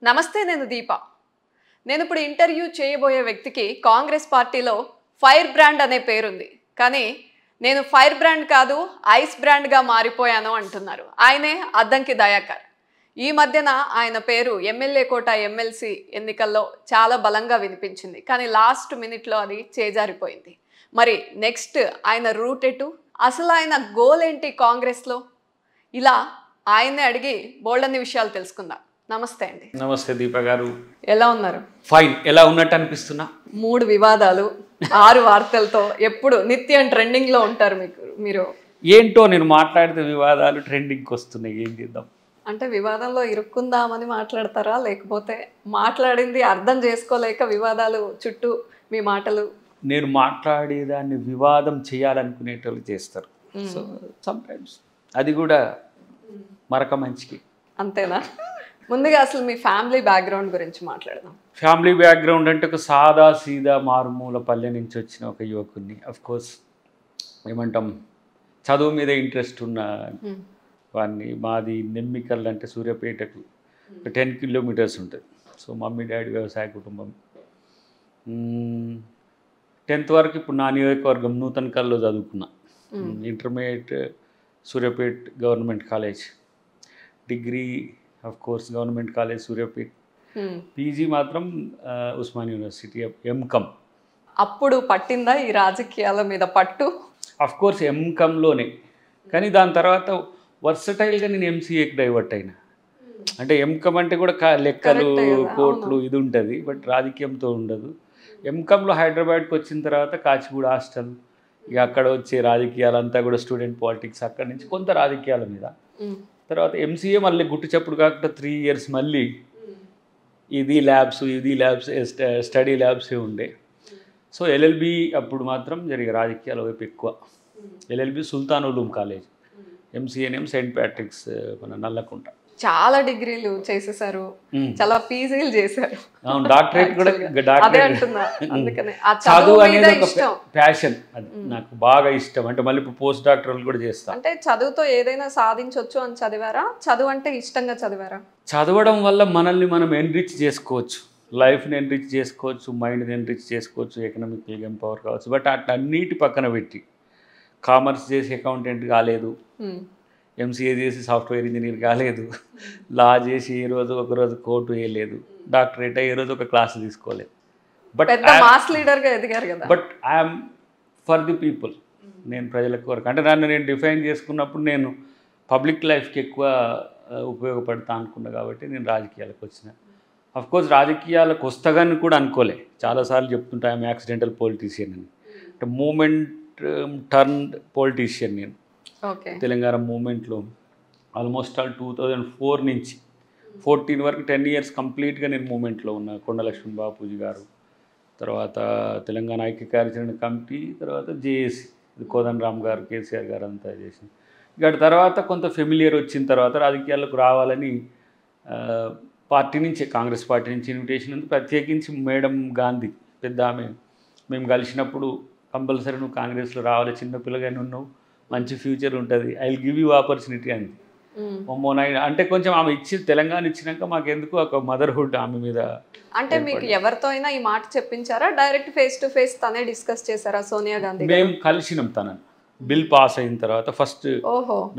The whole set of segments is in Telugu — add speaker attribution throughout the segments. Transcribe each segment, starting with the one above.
Speaker 1: నమస్తే, నేను దీప. నేను ఇప్పుడు ఇంటర్వ్యూ చేయబోయే వ్యక్తికి కాంగ్రెస్ పార్టీలో ఫైర్ బ్రాండ్ అనే పేరుంది. కానీ నేను ఫైర్ బ్రాండ్ కాదు, ఐస్ బ్రాండ్గా మారిపోయాను అంటున్నారు. ఆయనే అద్దంకి దయాకర్. ఈ మధ్యన ఆయన పేరు ఎమ్మెల్యే కోట ఎమ్మెల్సీ ఎన్నికల్లో చాలా బలంగా వినిపించింది. కానీ లాస్ట్ మినిట్లో అది చేజారిపోయింది. మరి నెక్స్ట్ ఆయన రూట్ ఎటు, అసలు ఆయన గోల్ ఏంటి కాంగ్రెస్లో, ఇలా ఆయన్నే అడిగి బోల్డన్ని విషయాలు తెలుసుకుందాం. నమస్తే అండి.
Speaker 2: నమస్తే దీప గారు.
Speaker 1: ఎలా ఉన్నారు?
Speaker 2: ఫైన్. ఎలా ఉన్నట్టు అనిపిస్తున్నా?
Speaker 1: 3 వివాదాలు, 6 వార్తలతో ఎప్పుడు నిత్యం ట్రెండింగ్లో ఉంటారు మీరు.
Speaker 2: ఏంటో నేను మాట్లాడితే వివాదాలు ట్రెండింగ్కి వస్తున్నాయి, ఏం చేద్దాం?
Speaker 1: అంటే వివాదంలో ఇరుక్కుందామని మాట్లాడతారా, లేకపోతే మాట్లాడింది అర్థం చేసుకోలేక వివాదాలు చుట్టూ మీ మాటలు?
Speaker 2: నేను మాట్లాడేదాన్ని వివాదం చేయాలనుకునేటోళ్ళు చేస్తారు. సో సమ్టైమ్స్ అది కూడా మరొక మంచికి.
Speaker 1: అంతేనా? ముందుగా అసలు మీ ఫ్యామిలీ బ్యాక్గ్రౌండ్ గురించి మాట్లాడదాం.
Speaker 2: ఫ్యామిలీ బ్యాక్గ్రౌండ్ అంటే ఒక సాదా సీదా మారుమూల పల్లె నుంచి వచ్చిన ఒక యువకుడిని. అఫ్కోర్స్ ఏమంటాం, చదువు మీద ఇంట్రెస్ట్ ఉన్న వాడిని. మాది నెమ్మికల్ అంటే సూర్యాపేటకు 10 కిలోమీటర్స్ ఉంటుంది. సో మమ్మీ డాడీ వ్యవసాయ కుటుంబం. 10th వరకు ఇప్పుడు నా నియోజకవర్గం నూతన్కల్లో చదువుకున్నా. Intermediate Suryapet government college, degree course government college Suryapet, PG మాత్రం ఉస్మాన్ యూనివర్సిటీ ఎంకమ్.
Speaker 1: అప్పుడు పట్టిందా ఈ రాజకీయాల మీద పట్టు?
Speaker 2: కోర్స్ ఎంకమ్లోనే. కానీ దాని తర్వాత వర్సటైల్గా నేను ఎంసీఏకి డైవర్ట్ అయినా. అంటే ఎంకమ్ అంటే కూడా లెక్కలు, కోట్లు ఇది ఉంటుంది, బట్ రాజకీయంతో ఉండదు. ఎంకమ్లో హైదరాబాద్కి వచ్చిన తర్వాత కాచిగూడ హాస్టల్, ఇక అక్కడ వచ్చే రాజకీయాలంతా కూడా స్టూడెంట్ పాలిటిక్స్, అక్కడి నుంచి కొంత రాజకీయాల మీద. తర్వాత ఎంసీఏ మళ్ళీ గుట్టు చప్పుడు కాకుండా 3 years మళ్ళీ ఇది ల్యాబ్స్ స్టడీ ల్యాబ్సే ఉండే. సో ఎల్ఎల్బి అప్పుడు మాత్రం జరిగే రాజకీయాల వైపు ఎక్కువ. ఎల్ఎల్బి సుల్తాన్ ఉలూమ్ కాలేజ్, ఎంసీఏనేం సెయింట్ ప్యాట్రిక్స్ మన నల్లకుంట.
Speaker 1: చాలా డిగ్రీలు చేసేసారు, చాలా పీజీలు చేశారు.
Speaker 2: అవును, డాక్టరేట్ కూడా.
Speaker 1: చదువు
Speaker 2: అనేది ఒక ప్యాషన్, అది నాకు బాగా ఇష్టం. అంటే మళ్ళీ ఇప్పుడు పోస్ట్ డాక్టరల్ కూడా చేస్తాను.
Speaker 1: అంటే చదువుతో ఏదైనా సాధించవచ్చు అని చదివారా? చదువు అంటే ఇష్టంగా చదివారా?
Speaker 2: చదవడం వల్ల మనల్ని మనం ఎన్రిచ్ చేసుకోవచ్చు, లైఫ్ని ఎన్రిచ్ చేసుకోవచ్చు, మైండ్ని ఎన్రిచ్ చేసుకోవచ్చు, ఎకనామికల్గా ఎంపవర్ కావచ్చు. బట్ అన్నిటి పక్కన పెట్టి కామర్స్ చేసి అకౌంటెంట్ కాలేదు, ఎంసీఏ చేసి సాఫ్ట్వేర్ ఇంజనీర్ కాలేదు, లా చేసి ఏ రోజు ఒకరోజు కోర్టు వేయలేదు, డాక్టరేట్ ఏ రోజు ఒక క్లాస్ తీసుకోలేదు. బట్
Speaker 1: మాస్ లీడర్గా ఎదిగారు కదా.
Speaker 2: But I'm for the people. నేను ప్రజలకు వరకు, అంటే నన్ను నేను డిఫైన్ చేసుకున్నప్పుడు నేను పబ్లిక్ లైఫ్కి ఎక్కువ ఉపయోగపడతా అనుకున్నా కాబట్టి నేను రాజకీయాలకు వచ్చిన. అఫ్కోర్స్ రాజకీయాలకు వస్తాగని కూడా అనుకోలే. చాలాసార్లు చెప్తుంటా ఐఎమ్ యాక్సిడెంటల్ పొలిటీషియన్ అని. అంటే మూమెంట్ టర్న్డ్ పొలిటీషియన్ నేను. తెలంగాణ మూమెంట్లో ఆల్మోస్ట్ 2004 నుంచి 14 వరకు 10 years కంప్లీట్గా నేను మూమెంట్లో ఉన్నా. కొండలక్ష్మణ్ బాపూజీ గారు, తర్వాత తెలంగాణ ఐక్య కార్యాచరణ కమిటీ, తర్వాత జేఏసీ, కోదండరామ్ గారు, కేసీఆర్ గారు అంతా చేసి, ఇక తర్వాత కొంత ఫెమిలియర్ వచ్చిన తర్వాత రాజకీయాలకు రావాలని పార్టీ నుంచి, కాంగ్రెస్ పార్టీ నుంచి ఇన్విటేషన్ ఉంది. ప్రత్యేకించి మేడం గాంధీ, పెద్ద ఆమె, మేము కలిసినప్పుడు కంపల్సరీ నువ్వు కాంగ్రెస్లో రావాలి, చిన్నపిల్లగానే ఉన్నావు, మంచి ఫ్యూచర్ ఉంటుంది, I will give you opportunity అంది. అంటే కొంచెం ఆమె తెలంగాణ ఇచ్చినాక మాకెందుకు ఒక మదర్హుడ్ ఆమె మీద.
Speaker 1: అంటే మీకు ఎవరితో అయినా ఈ మాట చెప్పించారా? డైరెక్ట్ ఫేస్ టు ఫేస్ తనే డిస్కస్ చేశారా సోనియా గాంధీ?
Speaker 2: మేము కలిసినాం తనని. బిల్ పాస్ అయిన తర్వాత ఫస్ట్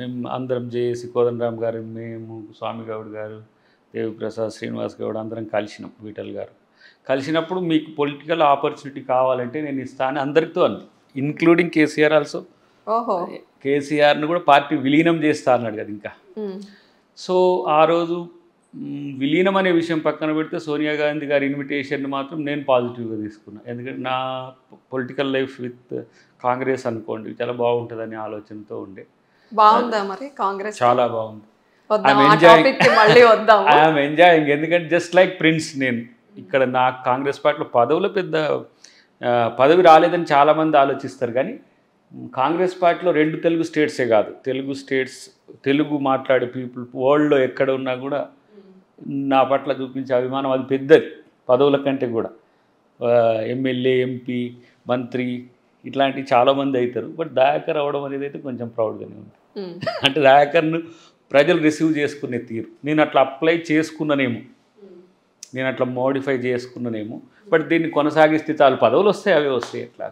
Speaker 2: మేము అందరం జేఏసీ, కోదండరామ్ గారు, మేము, స్వామి గౌడ్ గారు, దేవిప్రసాద్, శ్రీనివాస్ గౌడ్ అందరం కలిసినాం. విఠల్ గారు కలిసినప్పుడు మీకు పొలిటికల్ ఆపర్చునిటీ కావాలంటే నేను ఇస్తాను అందరితో అంది, ఇన్క్లూడింగ్ కేసీఆర్ ఆల్సో. కేసీఆర్ని కూడా పార్టీ విలీనం చేస్తా అన్నాడు కదా ఇంకా. సో ఆ రోజు విలీనం అనే విషయం పక్కన పెడితే సోనియా గాంధీ గారి ఇన్విటేషన్ మాత్రం నేను పాజిటివ్గా తీసుకున్నాను. ఎందుకంటే నా పొలిటికల్ లైఫ్ విత్ కాంగ్రెస్ అనుకోండి చాలా బాగుంటుందని ఆలోచనతో ఉండే.
Speaker 1: బాగుందా మరి కాంగ్రెస్?
Speaker 2: చాలా బాగుంది. I'm enjoying. ఎందుకంటే జస్ట్ లైక్ ప్రిన్స్ నేను ఇక్కడ నాకు కాంగ్రెస్ పార్టీలో పదవులు పెద్ద పదవి రాలేదని చాలామంది ఆలోచిస్తారు. కానీ కాంగ్రెస్ పార్టీలో 2 తెలుగు స్టేట్సే కాదు, తెలుగు మాట్లాడే పీపుల్ వరల్డ్లో ఎక్కడ ఉన్నా కూడా నా పట్ల చూపించే అభిమానం అది పెద్దది, పదవుల కంటే కూడా. ఎమ్మెల్యే, ఎంపీ, మంత్రి ఇట్లాంటివి చాలామంది అవుతారు. బట్ దయాకర్ అవ్వడం అనేది అయితే కొంచెం ప్రౌడ్గానే ఉంది. అంటే దయాకర్ను ప్రజలు రిసీవ్ చేసుకునే తీరు నేను అట్లా అప్లై చేసుకున్నానేమో. నేను అట్లా మోడిఫై చేసుకున్నానేమో. బట్ దీన్ని కొనసాగిస్తే చాలు, పదవులు వస్తాయి అవే వస్తాయి అట్లా.